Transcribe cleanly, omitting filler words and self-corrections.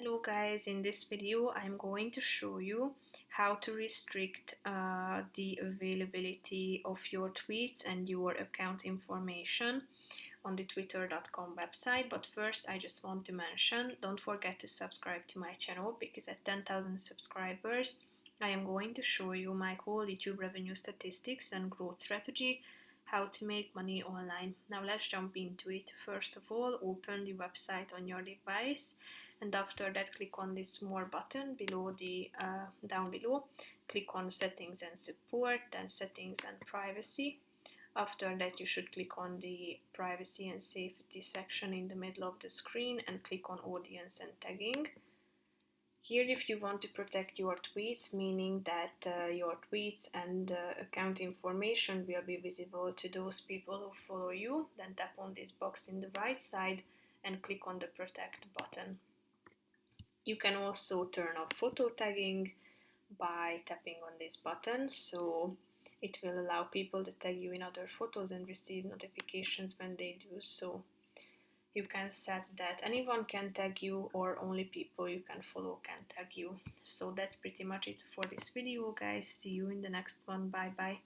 Hello guys, in this video I'm going to show you how to restrict the availability of your tweets and your account information on the twitter.com website. But first I just want to mention, don't forget to subscribe to my channel, because at 10,000 subscribers I am going to show you my whole YouTube revenue statistics and growth strategy, how to make money online. Now let's jump into it. First of all, open the website on your device, and after that click on this more button below the down below. Click on settings and support, then settings and privacy. After that you should click on the privacy and safety section in the middle of the screen and click on audience and tagging. Here, if you want to protect your tweets, meaning that your tweets and account information will be visible to those people who follow you, then tap on this box in the right side and click on the protect button. You can also turn off photo tagging by tapping on this button, so it will allow people to tag you in other photos and receive notifications when they do so. You can set that anyone can tag you or only people you can follow can tag you. So that's pretty much it for this video, guys. See you in the next one. Bye bye.